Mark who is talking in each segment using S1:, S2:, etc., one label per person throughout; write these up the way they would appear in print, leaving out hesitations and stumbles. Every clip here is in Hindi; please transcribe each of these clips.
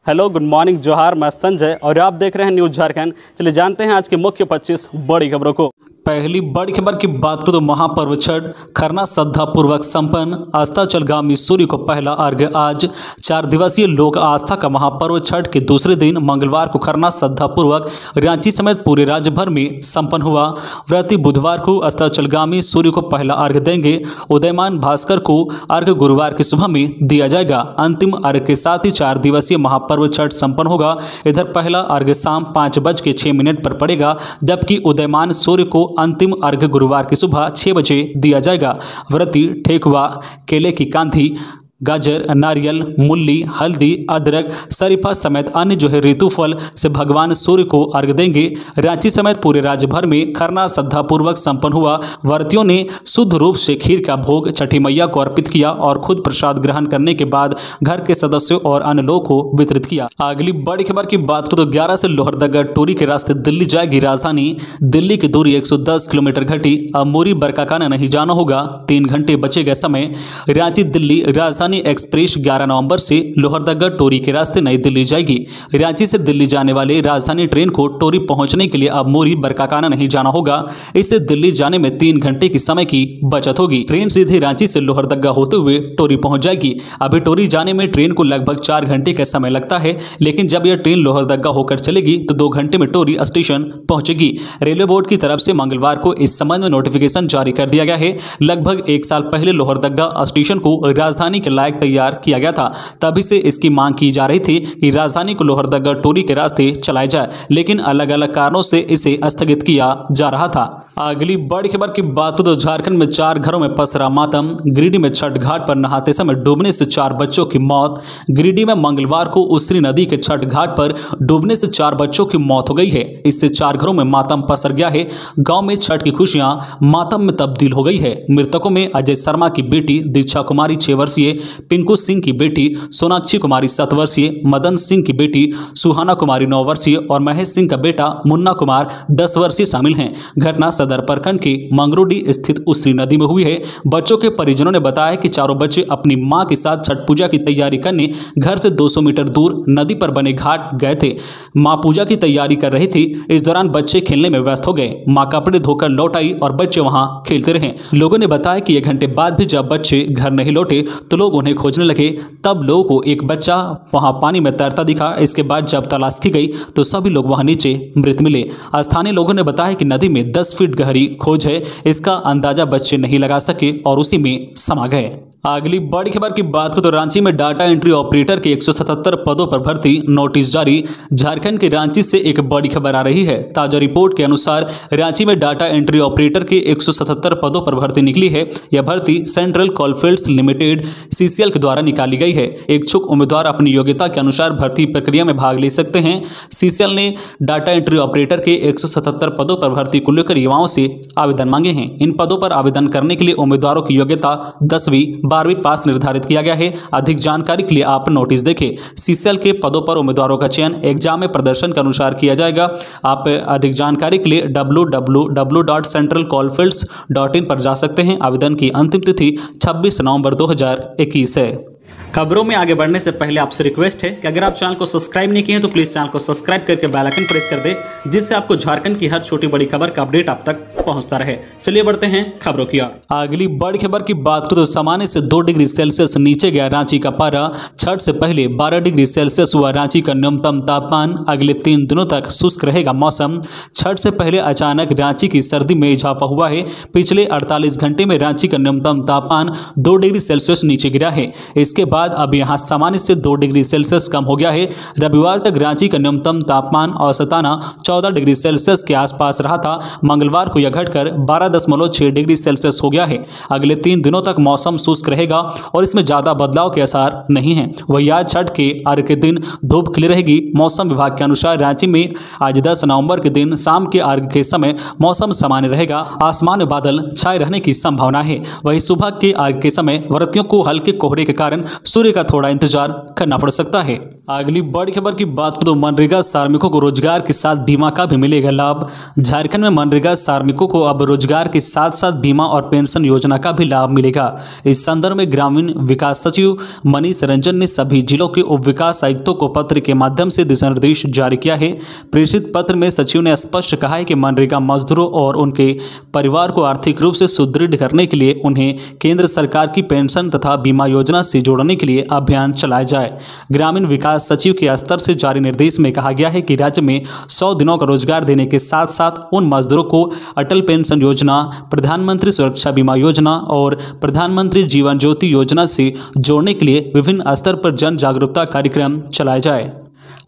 S1: हेलो, गुड मॉर्निंग, जोहार। मैं संजय और आप देख रहे हैं न्यूज़ झारखंड। चलिए जानते हैं आज की मुख्य 25 बड़ी खबरों को। पहली बड़ी खबर की बात करें तो महापर्व छठ खरना श्रद्धापूर्वक संपन्न। अस्ताचलगामी सूर्य को पहला अर्घ्य आज। 4 दिवसीय लोक आस्था का महापर्व छठ के दूसरे दिन मंगलवार को खरना श्रद्धापूर्वक रांची समेत पूरे राज्य भर में संपन्न हुआ। व्रती बुधवार को अस्ताचलगामी सूर्य को पहला अर्घ्य देंगे। उदयमान भास्कर को अर्घ्य गुरुवार की सुबह में दिया जाएगा। अंतिम अर्घ्य के साथ ही 4 दिवसीय महापर्व छठ संपन्न होगा। इधर पहला अर्घ्य शाम 5:06 पर पड़ेगा, जबकि उदयमान सूर्य को अंतिम अर्घ्य गुरुवार की सुबह 6 बजे दिया जाएगा। व्रती ठेकुआ, केले की कांधी, गाजर, नारियल, मूली, हल्दी, अदरक, शरीफा समेत अन्य जो है ऋतु फल से भगवान सूर्य को अर्घ्य देंगे। रांची समेत पूरे राज्य भर में खरना श्रद्धापूर्वक संपन्न हुआ। व्रतियों ने शुद्ध रूप से खीर का भोग छठी मैया को अर्पित किया और खुद प्रसाद ग्रहण करने के बाद घर के सदस्यों और अन्य लोगों को वितरित किया। अगली बड़ी खबर की बात करें तो 11 से लोहरदगा टोरी के रास्ते दिल्ली जाएगी राजधानी। दिल्ली की दूरी 110 किलोमीटर घटी। अब मोरी बरकाकाना नहीं जाना होगा, 3 घंटे बचेगा समय। रांची दिल्ली राजधानी एक्सप्रेस 11 नवंबर से लोहरदगा टोरी के रास्ते नई दिल्ली जाएगी। रांची से दिल्ली जाने वाले राजधानी ट्रेन को टोरी पहुंचने के लिए अब मोरी बरकाकाना नहीं जाना होगा। इससे दिल्ली जाने में 3 घंटे की समय की बचत होगी। ट्रेन सीधे रांची से लोहरदगा होते हुए टोरी पहुंच जाएगी। अभी टोरी जाने में ट्रेन को लगभग 4 घंटे का समय लगता है, लेकिन जब यह ट्रेन लोहरदगा होकर चलेगी तो 2 घंटे में टोरी स्टेशन पहुंचेगी। रेलवे बोर्ड की तरफ से मंगलवार को इस संबंध में नोटिफिकेशन जारी कर दिया गया है। लगभग 1 साल पहले लोहरदगा स्टेशन को राजधानी के लायक तैयार किया गया था। तभी से इसकी मांग की जा रही थी कि राजधानी को लोहरदगा टोरी के रास्ते चलाया जाए, लेकिन अलग अलग कारणों से इसे स्थगित किया जा रहा था। अगली बड़ी खबर की बात करें तो झारखंड में 4 घरों में पसरा मातम। गिरिडीह में छठ घाट पर नहाते समय डूबने से 4 बच्चों की मौत। गिरिडीह में मंगलवार को उसरी नदी के छठ घाट पर डूबने से 4 बच्चों की मौत हो गई है। इससे 4 घरों में मातम पसर गया है। गांव में छठ की खुशियां मातम में तब्दील हो गई है। मृतकों में अजय शर्मा की बेटी दीक्षा कुमारी 6 वर्षीय, पिंकू सिंह की बेटी सोनाक्षी कुमारी 7 वर्षीय, मदन सिंह की बेटी सुहाना कुमारी 9 वर्षीय और महेश सिंह का बेटा मुन्ना कुमार 10 वर्षीय शामिल हैं। घटना सदर प्रखंड के मंगरूडी स्थित उसरी नदी में हुई है। बच्चों के परिजनों ने बताया कि चारों बच्चे अपनी मां के साथ छठ पूजा की तैयारी करने घर से 200 मीटर दूर नदी पर बने घाट गए थे। मां पूजा की तैयारी कर रही थी। इस दौरान बच्चे खेलने में व्यस्त हो गए। मां कपड़े धोकर लौट आई और बच्चे वहां खेलते रहे। लोगों ने बताया कि 1 घंटे बाद भी जब बच्चे घर नहीं लौटे तो लोग उन्हें खोजने लगे। तब लोगों को एक बच्चा वहां पानी में तैरता दिखा। इसके बाद जब तलाश की गई तो सभी लोग वहां नीचे मृत मिले। स्थानीय लोगों ने बताया कि नदी में 10 फीट गहरी खोज है। इसका अंदाजा बच्चे नहीं लगा सके और उसी में समा गए। अगली बड़ी खबर की बात करें तो रांची में डाटा एंट्री ऑपरेटर के 177 पदों पर भर्ती, नोटिस जारी। झारखंड के रांची से एक बड़ी खबर आ रही है। ताजा रिपोर्ट के अनुसार रांची में डाटा एंट्री ऑपरेटर के 177 पदों पर भर्ती निकली है। यह भर्ती सेंट्रल कोलफील्ड्स लिमिटेड सीसीएल के द्वारा निकाली गई है। इच्छुक उम्मीदवार अपनी योग्यता के अनुसार भर्ती प्रक्रिया में भाग ले सकते हैं। सीसीएल ने डाटा एंट्री ऑपरेटर के 177 पदों पर भर्ती को लेकर युवाओं से आवेदन मांगे हैं। इन पदों पर आवेदन करने के लिए उम्मीदवारों की योग्यता 10वीं 12वीं पास निर्धारित किया गया है। अधिक जानकारी के लिए आप नोटिस देखें। सीसीएल के पदों पर उम्मीदवारों का चयन एग्जाम में प्रदर्शन के अनुसार किया जाएगा। आप अधिक जानकारी के लिए www.centralcoalfields.in पर जा सकते हैं। आवेदन की अंतिम तिथि 26 नवंबर 2021 है। खबरों में आगे बढ़ने से पहले आपसे रिक्वेस्ट है कि अगर आप चैनल को सब्सक्राइब नहीं किए हैं तो प्लीज चैनल को सब्सक्राइब करके बेल आइकन प्रेस कर दे, जिससे आपको झारखंड की हर छोटी बड़ी खबर का अपडेट आप तक पहुंचता रहे। चलिए बढ़ते हैं खबरों की ओर। अगली बड़ी खबर की बात करें तो सामान्य से 2 डिग्री सेल्सियस नीचे गया रांची का पारा। छठ से पहले 12 डिग्री सेल्सियस हुआ रांची का न्यूनतम तापमान। अगले 3 दिनों तक शुष्क रहेगा मौसम। छठ से पहले अचानक रांची की सर्दी में इजाफा हुआ है। पिछले 48 घंटे में रांची का न्यूनतम तापमान 2 डिग्री सेल्सियस नीचे गिरा है। इसके बाद अब यहां सामान्य से 2 डिग्री सेल्सियस कम हो गया है। रविवार तक रांची का न्यूनतम तापमान औसताना 14 डिग्री सेल्सियस के आसपास रहा था। मंगलवार को यह घटकर 12.6 डिग्री सेल्सियस हो गया है। अगले 3 दिनों तक मौसम शुष्क रहेगा और इसमें ज्यादा बदलाव के आसार नहीं है। वही आज छठ के अर्घ्य के दिन धूप खिली रहेगी। मौसम विभाग के अनुसार रांची में आज 10 नवंबर के दिन शाम के अर्घ्य के समय मौसम सामान्य रहेगा। आसमान में बादल छाए रहने की संभावना है। वही सुबह के अर्घ्य के समय व्रतियों को हल्के कोहरे के कारण सूर्य का थोड़ा इंतजार करना पड़ सकता है। अगली बड़ी खबर की बात करें तो मनरेगा श्रमिकों को रोजगार के साथ बीमा का भी मिलेगा लाभ। झारखंड में मनरेगा श्रमिकों को अब रोजगार के साथ साथ बीमा और पेंशन योजना का भी लाभ मिलेगा। इस संदर्भ में ग्रामीण विकास सचिव मनीष रंजन ने सभी जिलों के उप विकास आयुक्तों को पत्र के माध्यम से दिशा निर्देश जारी किया है। प्रेषित पत्र में सचिव ने स्पष्ट कहा है कि मनरेगा मजदूरों और उनके परिवार को आर्थिक रूप से सुदृढ़ करने के लिए उन्हें केंद्र सरकार की पेंशन तथा बीमा योजना से जोड़ने के लिए अभियान चलाया जाए। ग्रामीण विकास सचिव के स्तर से जारी निर्देश में कहा गया है कि राज्य में 100 दिनों का रोजगार देने के साथ साथ उन मजदूरों को अटल पेंशन योजना, प्रधानमंत्री सुरक्षा बीमा योजना और प्रधानमंत्री जीवन ज्योति योजना से जोड़ने के लिए विभिन्न स्तर पर जन जागरूकता कार्यक्रम चलाए जाए।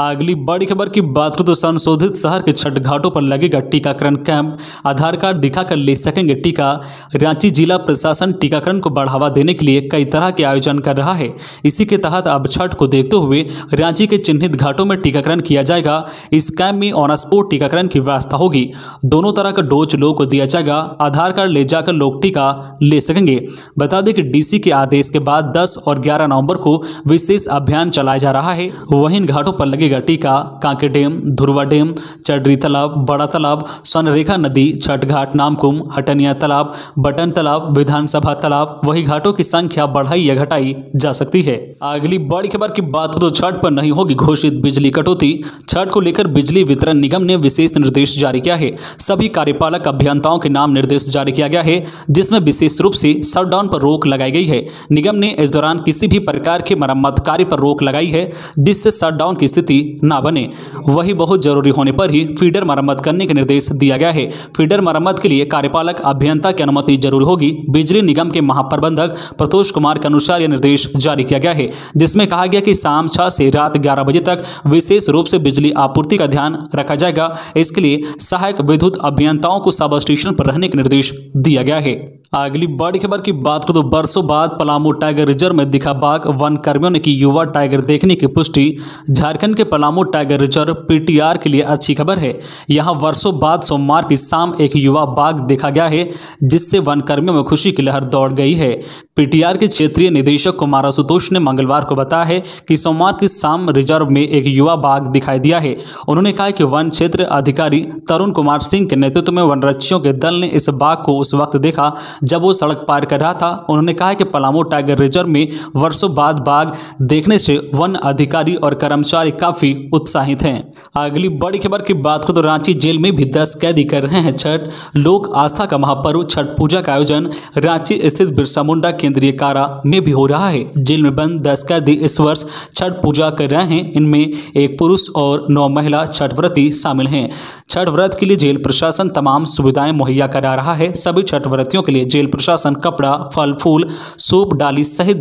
S1: अगली बड़ी खबर की बात करें तो संशोधित शहर के छठ घाटों पर लगेगा टीकाकरण कैंप। आधार कार्ड दिखाकर ले सकेंगे टीका। रांची जिला प्रशासन टीकाकरण को बढ़ावा देने के लिए कई तरह के आयोजन कर रहा है। इसी के तहत अब छठ को देखते हुए रांची के चिन्हित घाटों में टीकाकरण किया जाएगा। इस कैंप में ऑन स्पॉट टीकाकरण की व्यवस्था होगी। दोनों तरह का डोज लोगों को दिया जाएगा। आधार कार्ड ले जाकर लोग टीका ले सकेंगे। बता दें कि डीसी के आदेश के बाद 10 और 11 नवंबर को विशेष अभियान चलाया जा रहा है। वहीं इन घाटों पर लगेगा टीका। कांके डैम, धुरवा डैम, चडरी तालाब, बड़ा तालाब, स्वर्णरेखा नदी, छठ घाट, नामकुम, हटनिया तालाब, बटन तालाब, विधानसभा तालाब। वही घाटों की संख्या बढ़ाई या घटाई जा सकती है। अगली बड़ी खबर की बात करें तो छठ पर नहीं होगी घोषित बिजली कटौती। छठ को लेकर बिजली वितरण निगम ने विशेष निर्देश जारी किया है। सभी कार्यपालक अभियंताओं के नाम निर्देश जारी किया गया है, जिसमें विशेष रूप से शटडाउन पर रोक लगाई गई है। निगम ने इस दौरान किसी भी प्रकार के मरम्मत कार्य पर रोक लगाई है, जिससे शटडाउन की स्थिति ना बने। वही बहुत जरूरी होने पर ही फीडर मरम्मत करने के निर्देश दिया गया है। फीडर मरम्मत के लिए कार्यपालक अभियंता की अनुमति जरूरी होगी। बिजली निगम के महाप्रबंधक प्रतोष कुमार के अनुसार यह निर्देश जारी किया गया है, जिसमें कहा गया कि शाम 6 से रात 11 बजे तक विशेष रूप से बिजली आपूर्ति का ध्यान रखा जाएगा। इसके लिए सहायक विद्युत अभियंताओं को सब स्टेशन पर रहने के निर्देश दिया गया है। अगली बड़ी खबर की बात करें तो बरसों बाद पलामू टाइगर रिजर्व में दिखा बाघ। वन कर्मियों ने की युवा टाइगर देखने की पुष्टि। झारखंड के पलामू टाइगर रिजर्व पीटीआर के लिए अच्छी खबर है। यहां वर्षों बाद सोमवार की शाम एक युवा बाघ देखा गया है, जिससे वन कर्मियों में खुशी की लहर दौड़ गई है। पीटीआर के क्षेत्रीय निदेशक कुमार आशुतोष ने मंगलवार को बताया है कि सोमवार की शाम रिजर्व में एक युवा बाघ दिखाई दिया है। उन्होंने कहा कि वन क्षेत्र अधिकारी तरुण कुमार सिंह के नेतृत्व में वनरक्षियों के दल ने इस बाघ को उस वक्त देखा जब वो सड़क पार कर रहा था। उन्होंने कहा कि पलामू टाइगर रिजर्व में वर्षों बाद बाघ देखने से वन अधिकारी और कर्मचारी काफी उत्साहित हैं। अगली बड़ी खबर की बात करें तो रांची जेल में भी 10 कैदी कर रहे हैं छठ। लोक आस्था का महापर्व छठ पूजा का आयोजन रांची स्थित बिरसा मुंडा केंद्रीय कारा में भी हो रहा है। जेल में बंद 10 कैदी इस वर्ष छठ पूजा कर रहे हैं। इनमें एक पुरुष और 9 महिला छठ व्रती शामिल हैं। छठ व्रत के लिए जेल प्रशासन तमाम सुविधाएं मुहैया करा रहा है। सभी छठ व्रतियों के लिए जेल प्रशासन कपड़ा, फल फूल, सूप, डाली सहित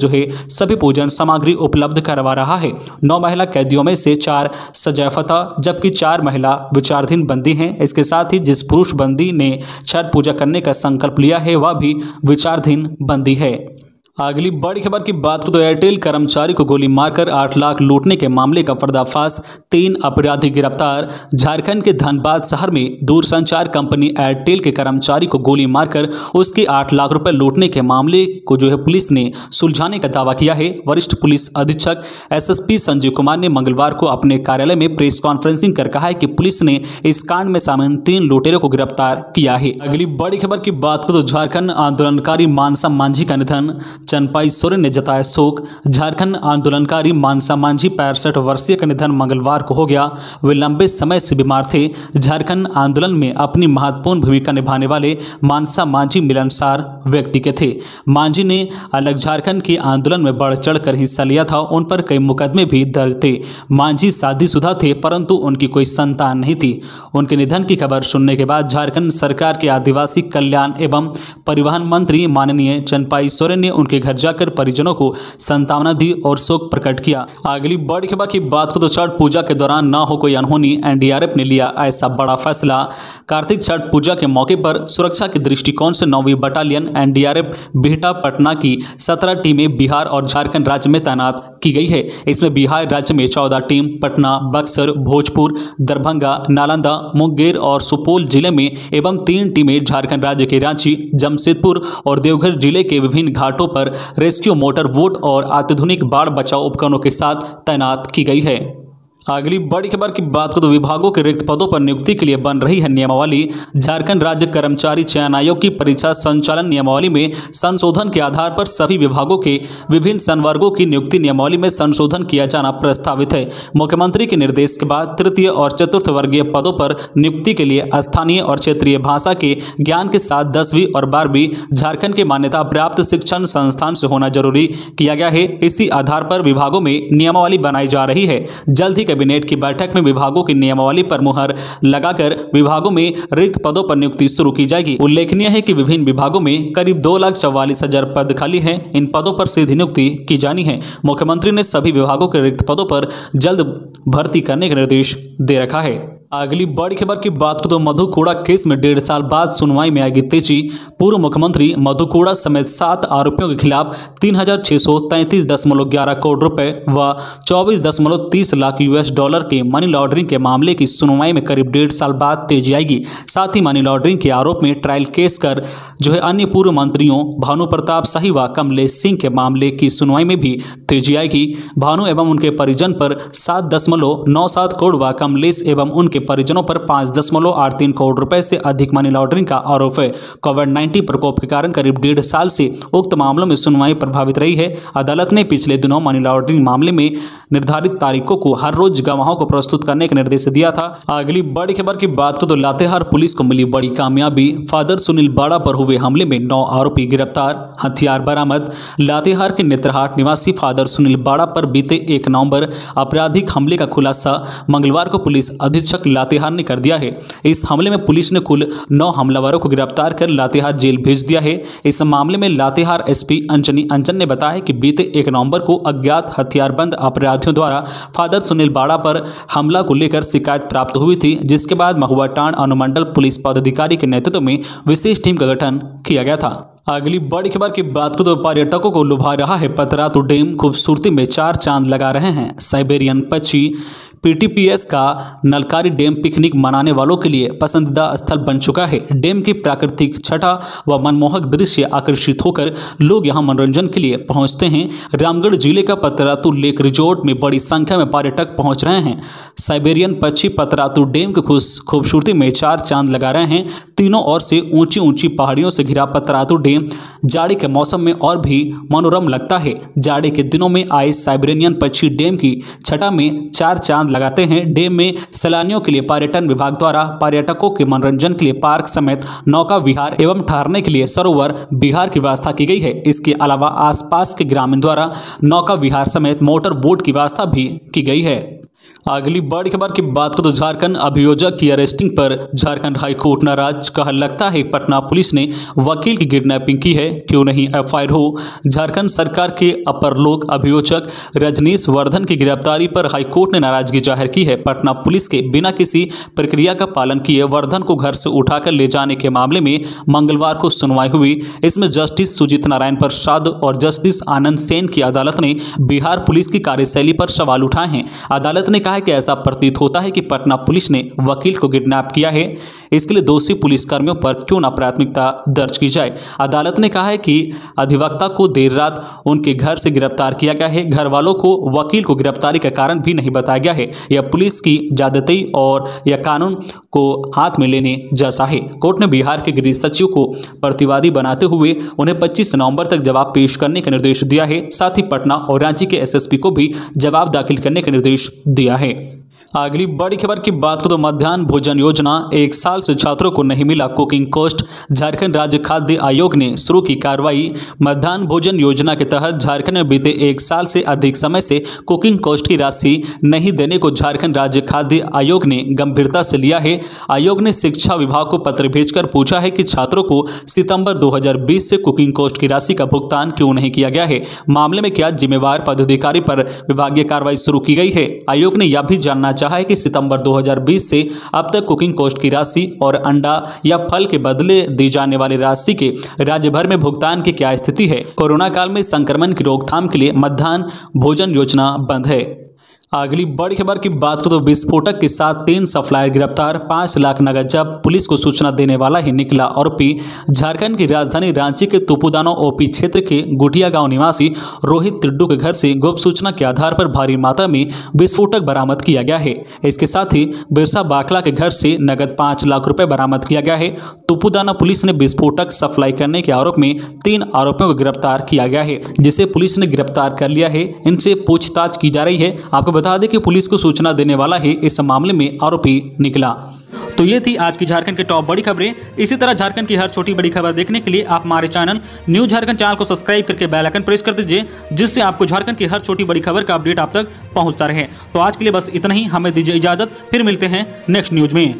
S1: सभी पूजन सामग्री उपलब्ध करवा रहा है। 9 महिला कैदियों में से 4 सजाफता जबकि 4 महिला विचाराधीन बंदी हैं। इसके साथ ही जिस पुरुष बंदी ने छठ पूजा करने का संकल्प लिया है वह भी विचाराधीन बंदी है। अगली बड़ी खबर की बात करें तो एयरटेल कर्मचारी को गोली मारकर 8 लाख लूटने के मामले का पर्दाफाश। 3 अपराधी गिरफ्तार। झारखंड के धनबाद शहर में दूरसंचार कंपनी एयरटेल के कर्मचारी को गोली मारकर उसके 8 लाख रुपए लूटने के मामले को पुलिस ने सुलझाने का दावा किया है। वरिष्ठ पुलिस अधीक्षक एसएसपी संजीव कुमार ने मंगलवार को अपने कार्यालय में प्रेस कॉन्फ्रेंसिंग कर कहा है कि पुलिस ने इस कांड में शामिल 3 लुटेरों को गिरफ्तार किया है। अगली बड़ी खबर की बात करें तो झारखंड आंदोलनकारी मानसा मांझी का निधन। चंपाई सोरेन ने जताया शोक। झारखंड आंदोलनकारी मानसा मांझी 65 वर्षीय का निधन मंगलवार को हो गया। वे लंबे समय से बीमार थे। झारखंड आंदोलन में अपनी महत्वपूर्ण भूमिका निभाने वाले मानसा मांझी मिलनसार व्यक्ति के थे। मांझी ने अलग झारखंड के आंदोलन में बढ़ चढ़कर हिस्सा लिया था। उन पर कई मुकदमे भी दर्ज थे। मांझी शादीशुदा थे, परंतु उनकी कोई संतान नहीं थी। उनके निधन की खबर सुनने के बाद झारखंड सरकार के आदिवासी कल्याण एवं परिवहन मंत्री माननीय चंपाई सोरेन ने उनके घर जाकर परिजनों को सांत्वना दी और शोक प्रकट किया। अगली बड़ी खबर की बात करें तो छठ पूजा के दौरान न हो कोई अनहोनी, एनडीआरएफ ने लिया ऐसा बड़ा फैसला। कार्तिक छठ पूजा के मौके पर सुरक्षा के दृष्टिकोण से 9वीं बटालियन एनडीआरएफ बिहटा पटना की 17 टीमें बिहार और झारखंड राज्य में तैनात की गई है। इसमें बिहार राज्य में 14 टीम, पटना, बक्सर, भोजपुर, दरभंगा, नालंदा, मुंगेर और सुपौल जिले में एवं 3 टीमें झारखंड राज्य के रांची, जमशेदपुर और देवघर जिले के विभिन्न घाटों पर पर रेस्क्यू मोटर बोट और अत्याधुनिक बाढ़ बचाव उपकरणों के साथ तैनात की गई है। अगली बड़ी खबर की बात करें तो विभागों के रिक्त पदों पर नियुक्ति के लिए बन रही है नियमावली। झारखंड राज्य कर्मचारी चयन आयोग की परीक्षा संचालन नियमावली में संशोधन के आधार पर सभी विभागों के विभिन्न संवर्गों की नियुक्ति नियमावली में संशोधन किया जाना प्रस्तावित है। मुख्यमंत्री के निर्देश के बाद तृतीय और चतुर्थ वर्गीय पदों पर नियुक्ति के लिए स्थानीय और क्षेत्रीय भाषा के ज्ञान के साथ 10वीं और 12वीं झारखंड के मान्यता प्राप्त शिक्षण संस्थान से होना जरूरी किया गया है। इसी आधार पर विभागों में नियमावली बनाई जा रही है। जल्द ही कैबिनेट की बैठक में विभागों की नियमावली पर मुहर लगाकर विभागों में रिक्त पदों पर नियुक्ति शुरू की जाएगी। उल्लेखनीय है कि विभिन्न विभागों में करीब 2,44,000 पद खाली हैं। इन पदों पर सीधी नियुक्ति की जानी है। मुख्यमंत्री ने सभी विभागों के रिक्त पदों पर जल्द भर्ती करने का निर्देश दे रखा है। अगली बड़ी खबर की बात करें तो मधु कोड़ा केस में 1.5 साल बाद सुनवाई में आएगी तेजी। पूर्व मुख्यमंत्री मधु कोड़ा समेत 7 आरोपियों के खिलाफ 3,633.11 करोड़ रुपए व 24.30 लाख US डॉलर के मनी लॉन्ड्रिंग के मामले की सुनवाई में करीब 1.5 साल बाद तेजी आएगी। साथ ही मनी लॉन्ड्रिंग के आरोप में ट्रायल केस कर अन्य पूर्व मंत्रियों भानु प्रताप शाही व कमलेश सिंह के मामले की सुनवाई में भी तेजी आएगी। भानु एवं उनके परिजन पर 7.97 करोड़ व कमलेश एवं उनके परिजनों पर 5.83 करोड़ रुपए से अधिक मनी लॉन्ड्रिंग का आरोप है। कोविड-19 प्रकोप के कारण करीब 1.5 साल से उक्त मामलों में सुनवाई प्रभावित रही है। अदालत ने पिछले दिनों मनी लॉन्ड्रिंग मामले में निर्धारित तारीखों को हर रोज गवाहों को प्रस्तुत करने का निर्देश दिया था। अगली बड़ी खबर की बात करें तो लातेहार पुलिस को मिली बड़ी कामयाबी। फादर सुनील बाड़ा पर हुए हमले में 9 आरोपी गिरफ्तार, हथियार बरामद। लातेहार के नेत्रहाट निवासी फादर सुनील बाड़ा पर बीते 1 नवंबर आपराधिक हमले का खुलासा मंगलवार को पुलिस अधीक्षक लातेहार ने कर दिया है। इस हमले में पुलिस ने कुल 9 हमलावरों को गिरफ्तार कर लातेहार जेल भेज दिया है। इस मामले में लातेहार SP अंजनी अंजन ने बताया कि बीते 1 नवंबर को अज्ञात हथियारबंद अपराधियों द्वारा फादर सुनील बाड़ा पर हमला को लेकर शिकायत प्राप्त हुई थी, जिसके बाद महुआ टांड अनुमंडल पुलिस पदाधिकारी के नेतृत्व में विशेष टीम का गठन किया गया था। अगली बड़ी खबर की बात करें तो पर्यटकों को लुभा रहा है पतरातू डैम। खूबसूरती में 4 चांद लगा रहे हैं साइबेरियन पक्षी। PTPS का नलकारी डैम पिकनिक मनाने वालों के लिए पसंदीदा स्थल बन चुका है। डैम की प्राकृतिक छटा व मनमोहक दृश्य आकर्षित होकर लोग यहां मनोरंजन के लिए पहुंचते हैं। रामगढ़ जिले का पतरातू लेक रिजोर्ट में बड़ी संख्या में पर्यटक पहुंच रहे हैं। साइबेरियन पक्षी पतरातू डैम की खूबसूरती में 4 चांद लगा रहे हैं। तीनों ओर से ऊंची ऊंची पहाड़ियों से घिरा पतरातू डैम जाड़े के मौसम में और भी मनोरम लगता है। जाड़े के दिनों में आए साइबेरियन पक्षी डैम की छटा में 4 चांद लगाते हैं। डैम में सैलानियों के लिए पर्यटन विभाग द्वारा पर्यटकों के मनोरंजन के लिए पार्क समेत नौका विहार एवं ठहरने के लिए सरोवर विहार की व्यवस्था की गई है। इसके अलावा आसपास के ग्रामीण द्वारा नौका विहार समेत मोटर बोट की व्यवस्था भी की गई है। अगली बड़ी खबर की बात करें तो झारखंड अभियोजक की अरेस्टिंग पर झारखंड हाईकोर्ट नाराज। कहा लगता है पटना पुलिस ने वकील की किडनैपिंग की है, क्यों नहीं FIR हो। झारखंड सरकार के अपर लोक अभियोजक रजनीश वर्धन की गिरफ्तारी पर हाईकोर्ट ने नाराजगी जाहिर की है। पटना पुलिस के बिना किसी प्रक्रिया का पालन किए वर्धन को घर से उठाकर ले जाने के मामले में मंगलवार को सुनवाई हुई। इसमें जस्टिस सुजीत नारायण प्रसाद और जस्टिस आनंद सेन की अदालत ने बिहार पुलिस की कार्यशैली पर सवाल उठाए हैं। अदालत ने कहा है कि ऐसा प्रतीत होता है कि पटना पुलिस ने वकील को किडनैप किया है। इसके लिए दोषी पुलिसकर्मियों पर क्यों न प्राथमिकता दर्ज की जाए। अदालत ने कहा है कि अधिवक्ता को देर रात उनके घर से गिरफ्तार किया गया है। घर वालों को वकील को गिरफ्तारी का कारण भी नहीं बताया गया है। यह पुलिस की ज्यादती और यह कानून को हाथ में लेने जैसा है। कोर्ट ने बिहार के गृह सचिव को प्रतिवादी बनाते हुए उन्हें 25 नवंबर तक जवाब पेश करने का निर्देश दिया है। साथ ही पटना और रांची के SSP को भी जवाब दाखिल करने का निर्देश दिया है। अगली बड़ी खबर की बात करें तो मध्याह्न भोजन योजना 1 साल से छात्रों को नहीं मिला कुकिंग कॉस्ट। झारखंड राज्य खाद्य आयोग ने शुरू की कार्रवाई। मध्याह्न भोजन योजना के तहत झारखंड में बीते 1 साल से अधिक समय से कुकिंग कॉस्ट की राशि नहीं देने को झारखंड राज्य खाद्य आयोग ने गंभीरता से लिया है। आयोग ने शिक्षा विभाग को पत्र भेजकर पूछा है कि छात्रों को सितंबर 2020 से कुकिंग कॉस्ट की राशि का भुगतान क्यों नहीं किया गया है। मामले में क्या जिम्मेवार पदाधिकारी पर विभागीय कार्रवाई शुरू की गई है। आयोग ने यह भी जानना चाहा है कि सितंबर 2020 से अब तक कुकिंग कॉस्ट की राशि और अंडा या फल के बदले दी जाने वाली राशि के राज्य भर में भुगतान की क्या स्थिति है। कोरोना काल में संक्रमण की रोकथाम के लिए मध्याह्न भोजन योजना बंद है। अगली बड़ी खबर की बात करें तो विस्फोटक के साथ 3 सप्लायर गिरफ्तार, 5 लाख नगद जब्त। पुलिस को सूचना देने वाला ही निकला आरोपी। झारखंड की राजधानी रांची के तुपुदानो ओपी क्षेत्र के गुटिया गांव निवासी रोहित तिड्डू के घर से गुप्त सूचना के आधार पर भारी मात्रा में विस्फोटक बरामद किया गया है। इसके साथ ही बिरसा बाखला के घर से नगद 5 लाख रुपए बरामद किया गया है। तुपुदाना पुलिस ने विस्फोटक सप्लाई करने के आरोप में 3 आरोपियों को गिरफ्तार किया गया है, जिसे पुलिस ने गिरफ्तार कर लिया है। इनसे पूछताछ की जा रही है। आपको बता दें कि पुलिस को सूचना देने वाला ही इस मामले में आरोपी निकला। तो ये थी आज की झारखंड की टॉप बड़ी खबरें। इसी तरह झारखंड की हर छोटी बड़ी खबर देखने के लिए आप हमारे चैनल न्यूज झारखंड चैनल को सब्सक्राइब करके बेल आइकन प्रेस कर दीजिए, जिससे आपको झारखंड की हर छोटी बड़ी खबर का अपडेट आप तक पहुंचता रहे। तो आज के लिए बस इतना ही, हमें दीजिए इजाजत, फिर मिलते हैं नेक्स्ट न्यूज में।